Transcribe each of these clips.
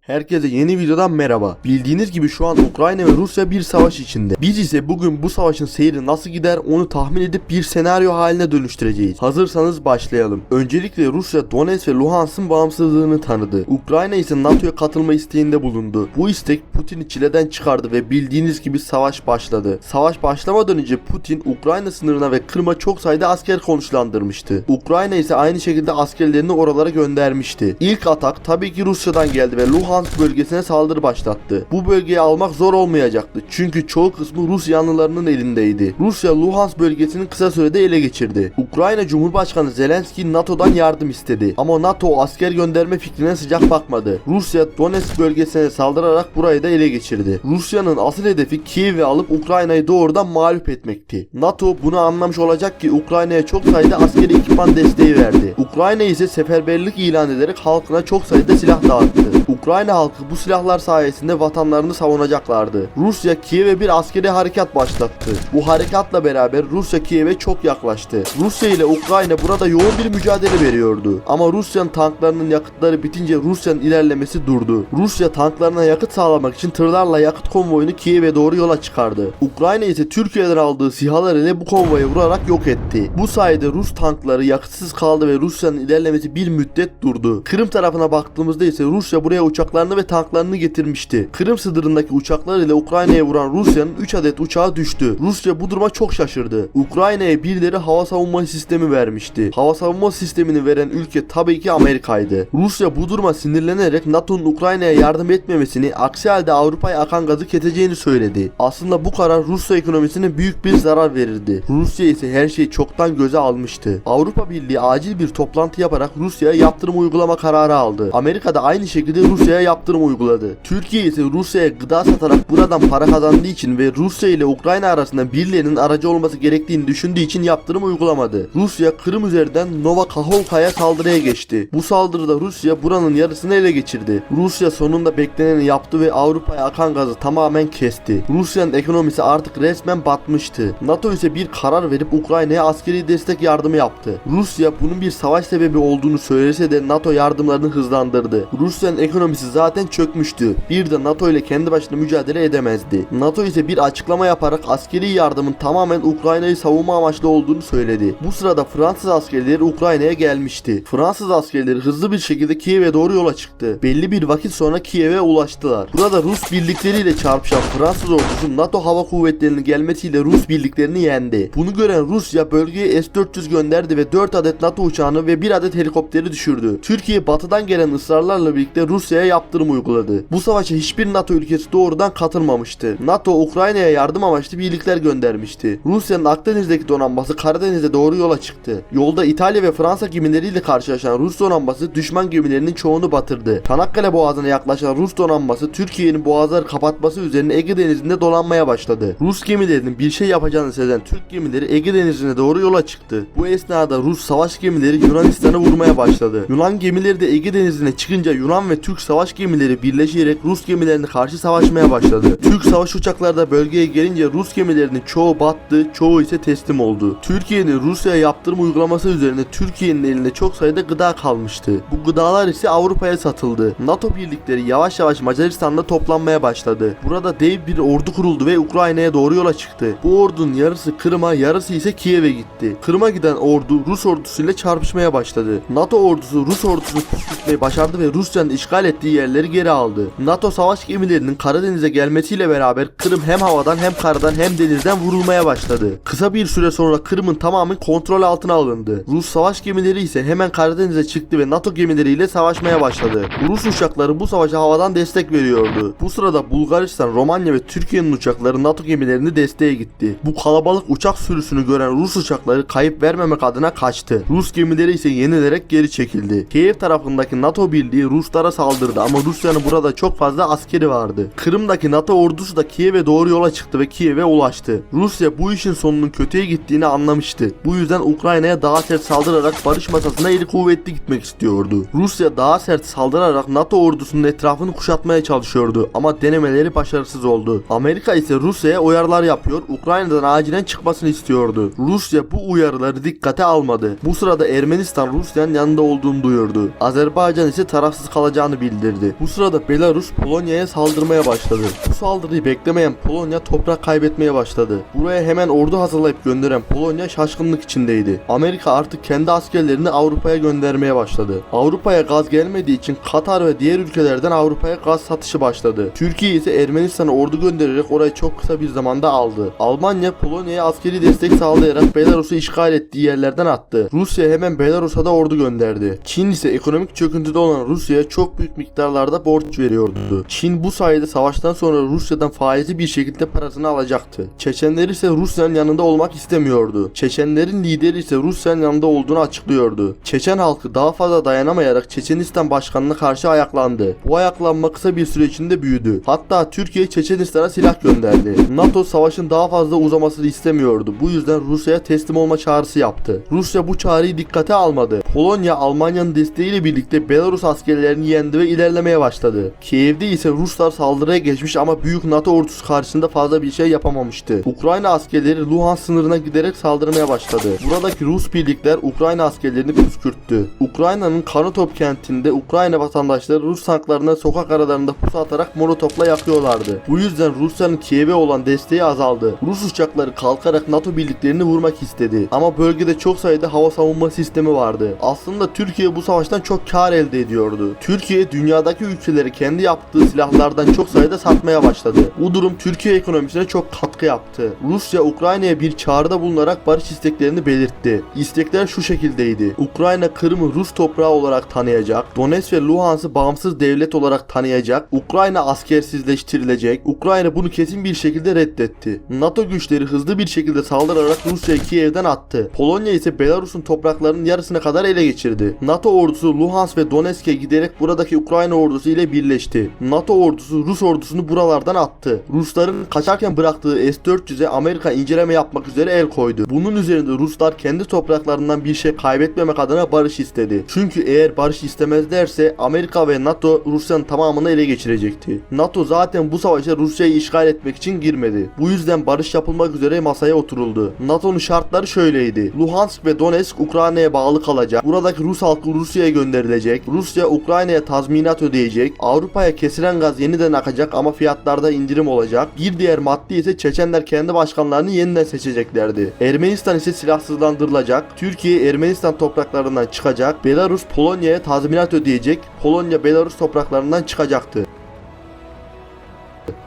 Herkese yeni videodan merhaba. Bildiğiniz gibi şu an Ukrayna ve Rusya bir savaş içinde. Biz ise bugün bu savaşın seyri nasıl gider onu tahmin edip bir senaryo haline dönüştüreceğiz. Hazırsanız başlayalım. Öncelikle Rusya Donetsk ve Luhansk'ın bağımsızlığını tanıdı. Ukrayna ise NATO'ya katılma isteğinde bulundu. Bu istek Putin'i çileden çıkardı ve bildiğiniz gibi savaş başladı. Savaş başlamadan önce Putin Ukrayna sınırına ve Kırım'a çok sayıda asker konuşlandırmıştı. Ukrayna ise aynı şekilde askerlerini oralara göndermişti. İlk atak tabii ki Rusya'dan geldi ve Luhansk bölgesine saldırı başlattı. Bu bölgeyi almak zor olmayacaktı. Çünkü çoğu kısmı Rus yanlılarının elindeydi. Rusya Luhansk bölgesini kısa sürede ele geçirdi. Ukrayna Cumhurbaşkanı Zelenski NATO'dan yardım istedi. Ama NATO asker gönderme fikrine sıcak bakmadı. Rusya Donetsk bölgesine saldırarak burayı da ele geçirdi. Rusya'nın asıl hedefi Kiev'i alıp Ukrayna'yı doğrudan mağlup etmekti. NATO bunu anlamış olacak ki Ukrayna'ya çok sayıda askeri ekipman desteği verdi. Ukrayna ise seferberlik ilan ederek halkına çok sayıda silah dağıttı. Ukrayna halkı bu silahlar sayesinde vatanlarını savunacaklardı. Rusya Kiev'e bir askeri harekat başlattı. Bu harekatla beraber Rusya Kiev'e çok yaklaştı. Rusya ile Ukrayna burada yoğun bir mücadele veriyordu. Ama Rusya'nın tanklarının yakıtları bitince Rusya'nın ilerlemesi durdu. Rusya tanklarına yakıt sağlamak için tırlarla yakıt konvoyunu Kiev'e doğru yola çıkardı. Ukrayna ise Türkiye'den aldığı SİHA'lar ile bu konvoyu vurarak yok etti. Bu sayede Rus tankları yakıtsız kaldı ve Rusya'nın ilerlemesi bir müddet durdu. Kırım tarafına baktığımızda ise Rusya buraya uçaklarını ve tanklarını getirmişti. Kırım sınırındaki uçaklar ile Ukrayna'ya vuran Rusya'nın 3 adet uçağı düştü. Rusya bu duruma çok şaşırdı. Ukrayna'ya birileri hava savunma sistemi vermişti. Hava savunma sistemini veren ülke tabii ki Amerika'ydı. Rusya bu duruma sinirlenerek NATO'nun Ukrayna'ya yardım etmemesini, aksi halde Avrupa'ya akan gazı keseceğini söyledi. Aslında bu karar Rusya ekonomisine büyük bir zarar verirdi. Rusya ise her şeyi çoktan göze almıştı. Avrupa Birliği acil bir toplantı yaparak Rusya'ya yaptırım uygulama kararı aldı. Amerika da aynı şekilde Rusya'ya yaptırım uyguladı. Türkiye ise Rusya'ya gıda satarak buradan para kazandığı için ve Rusya ile Ukrayna arasında birilerinin aracı olması gerektiğini düşündüğü için yaptırım uygulamadı. Rusya Kırım üzerinden Novakhovka'ya saldırıya geçti. Bu saldırıda Rusya buranın yarısını ele geçirdi. Rusya sonunda bekleneni yaptı ve Avrupa'ya akan gazı tamamen kesti. Rusya'nın ekonomisi artık resmen batmıştı. NATO ise bir karar verip Ukrayna'ya askeri destek yardımı yaptı. Rusya bunun bir savaş sebebi olduğunu söylese de NATO yardımlarını hızlandırdı. Rusya'nın ekonomisi zaten çökmüştü. Bir de NATO ile kendi başına mücadele edemezdi. NATO ise bir açıklama yaparak askeri yardımın tamamen Ukrayna'yı savunma amaçlı olduğunu söyledi. Bu sırada Fransız askerleri Ukrayna'ya gelmişti. Fransız askerleri hızlı bir şekilde Kiev'e doğru yola çıktı. Belli bir vakit sonra Kiev'e ulaştılar. Burada Rus birlikleriyle çarpışan Fransız ordusu NATO hava kuvvetlerinin gelmesiyle Rus birliklerini yendi. Bunu gören Rusya bölgeye S-400 gönderdi ve 4 adet NATO uçağını ve 1 adet helikopteri düşürdü. Türkiye batıdan gelen ısrarlarla birlikte Rusya'ya yaptırım uyguladı. Bu savaşa hiçbir NATO ülkesi doğrudan katılmamıştı. NATO Ukrayna'ya yardım amaçlı birlikler göndermişti. Rusya'nın Akdeniz'deki donanması Karadeniz'e doğru yola çıktı. Yolda İtalya ve Fransa gemileriyle karşılaşan Rus donanması düşman gemilerinin çoğunu batırdı. Çanakkale Boğazı'na yaklaşan Rus donanması Türkiye'nin boğazları kapatması üzerine Ege Denizi'nde dolanmaya başladı. Rus gemilerinin bir şey yapacağını sezen Türk gemileri Ege Denizi'ne doğru yola çıktı. Bu esnada Rus savaş gemileri Yunanistan'ı vurmaya başladı. Yunan gemileri de Ege Denizi'ne çıkınca Yunan ve Türk savaş gemileri birleşerek Rus gemilerine karşı savaşmaya başladı. Türk savaş uçakları da bölgeye gelince Rus gemilerinin çoğu battı, çoğu ise teslim oldu. Türkiye'nin Rusya'ya yaptırım uygulaması üzerine Türkiye'nin elinde çok sayıda gıda kalmıştı. Bu gıdalar ise Avrupa'ya satıldı. NATO birlikleri yavaş yavaş Macaristan'da toplanmaya başladı. Burada dev bir ordu kuruldu ve Ukrayna'ya doğru yola çıktı. Bu ordunun yarısı Kırım'a, yarısı ise Kiev'e gitti. Kırım'a giden ordu Rus ordusuyla çarpışmaya başladı. NATO ordusu Rus ordusunu püskürtmeyi başardı ve Rusya'nın işgal ettiği yerleri geri aldı. NATO savaş gemilerinin Karadeniz'e gelmesiyle beraber Kırım hem havadan hem karadan hem denizden vurulmaya başladı. Kısa bir süre sonra Kırım'ın tamamen kontrol altına alındı. Rus savaş gemileri ise hemen Karadeniz'e çıktı ve NATO gemileriyle savaşmaya başladı. Rus uçakları bu savaşa havadan destek veriyordu. Bu sırada Bulgaristan, Romanya ve Türkiye'nin uçakları NATO gemilerini desteğe gitti. Bu kalabalık uçak sürüsünü gören Rus uçakları kayıp vermemek adına kaçtı. Rus gemileri ise yenilerek geri çekildi. Kiev tarafındaki NATO birliği Ruslara saldırdı ama Rusya'nın burada çok fazla askeri vardı. Kırım'daki NATO ordusu da Kiev'e doğru yola çıktı ve Kiev'e ulaştı. Rusya bu işin sonunun kötüye gittiğini anlamıştı. Bu yüzden Ukrayna'ya daha sert saldırarak barış masasına eli kuvvetli gitmek istiyordu. Rusya daha sert saldırarak NATO ordusunun etrafını kuşatmaya çalışıyordu ama denemeleri başarısız oldu. Amerika ise Rusya'ya uyarılar yapıyor, Ukrayna'dan acilen çıkmasını istiyordu. Rusya bu uyarıları dikkate almadı. Bu sırada Ermenistan Rusya'nın yanında olduğunu duyurdu. Azerbaycan ise tarafsız kalacağını olacağını bildirdi. Bu sırada Belarus Polonya'ya saldırmaya başladı. Bu saldırıyı beklemeyen Polonya toprak kaybetmeye başladı. Buraya hemen ordu hazırlayıp gönderen Polonya şaşkınlık içindeydi. Amerika artık kendi askerlerini Avrupa'ya göndermeye başladı. Avrupa'ya gaz gelmediği için Katar ve diğer ülkelerden Avrupa'ya gaz satışı başladı. Türkiye ise Ermenistan'a ordu göndererek orayı çok kısa bir zamanda aldı. Almanya Polonya'ya askeri destek sağlayarak Belarus'u işgal ettiği yerlerden attı. Rusya hemen Belarus'a da ordu gönderdi. Çin ise ekonomik çöküntüde olan Rusya'ya çok büyük miktarlarda borç veriyordu. Çin bu sayede savaştan sonra Rusya'dan faizli bir şekilde parasını alacaktı. Çeçenler ise Rusya'nın yanında olmak istemiyordu. Çeçenlerin lideri ise Rusya'nın yanında olduğunu açıklıyordu. Çeçen halkı daha fazla dayanamayarak Çeçenistan başkanına karşı ayaklandı. Bu ayaklanma kısa bir süre içinde büyüdü. Hatta Türkiye Çeçenistan'a silah gönderdi. NATO savaşın daha fazla uzamasını istemiyordu. Bu yüzden Rusya'ya teslim olma çağrısı yaptı. Rusya bu çağrıyı dikkate almadı. Polonya Almanya'nın desteğiyle birlikte Belarus askerlerini yendi ve ilerlemeye başladı. Kiev'de ise Ruslar saldırıya geçmiş ama büyük NATO ordusu karşısında fazla bir şey yapamamıştı. Ukrayna askerleri Luhansk sınırına giderek saldırmaya başladı. Buradaki Rus birlikler Ukrayna askerlerini püskürttü. Ukrayna'nın Kanatop kentinde Ukrayna vatandaşları Rus tanklarına sokak aralarında pusu atarak molotofla yakıyorlardı. Bu yüzden Rusya'nın Kiev'e olan desteği azaldı. Rus uçakları kalkarak NATO birliklerini vurmak istedi. Ama bölgede çok sayıda hava savunma sistemi vardı. Aslında Türkiye bu savaştan çok kar elde ediyordu. Türkiye dünyadaki ülkeleri kendi yaptığı silahlardan çok sayıda satmaya başladı. Bu durum Türkiye ekonomisine çok katkı yaptı. Rusya Ukrayna'ya bir çağrıda bulunarak barış isteklerini belirtti. İstekler şu şekildeydi. Ukrayna Kırım'ı Rus toprağı olarak tanıyacak, Donetsk ve Luhansk'ı bağımsız devlet olarak tanıyacak, Ukrayna askersizleştirilecek. Ukrayna bunu kesin bir şekilde reddetti. NATO güçleri hızlı bir şekilde saldırarak Rusya'yı Kiev'den attı. Polonya ise Belarus'un topraklarının yarısına kadar ele geçirdi. NATO ordusu Luhansk ve Donetsk'e giderek buradaki Ukrayna ordusu ile birleşti. NATO ordusu Rus ordusunu buralardan attı. Rusların kaçarken bıraktığı S-400'e Amerika inceleme yapmak üzere el koydu. Bunun üzerinde Ruslar kendi topraklarından bir şey kaybetmemek adına barış istedi. Çünkü eğer barış istemezlerse Amerika ve NATO Rusya'nın tamamını ele geçirecekti. NATO zaten bu savaşa Rusya'yı işgal etmek için girmedi. Bu yüzden barış yapılmak üzere masaya oturuldu. NATO'nun şartları şöyleydi. Luhansk ve Donetsk Ukrayna'ya bağlı kalacak. Buradaki Rus halkı Rusya'ya gönderilecek. Rusya Ukrayna'ya tazminat ödeyecek. Avrupa'ya kesilen gaz yeniden akacak ama fiyatlarda indirim olacak. Bir diğer madde ise Çeçenler kendi başkanlarını yeniden seçeceklerdi. Ermenistan ise silahsızlandırılacak. Türkiye Ermenistan topraklarından çıkacak. Belarus Polonya'ya tazminat ödeyecek. Polonya Belarus topraklarından çıkacaktı.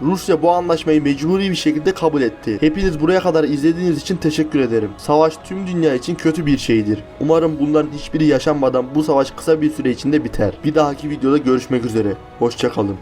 Rusya bu anlaşmayı mecburi bir şekilde kabul etti. Hepiniz buraya kadar izlediğiniz için teşekkür ederim. Savaş tüm dünya için kötü bir şeydir. Umarım bunların hiçbiri yaşanmadan bu savaş kısa bir süre içinde biter. Bir dahaki videoda görüşmek üzere. Hoşça kalın.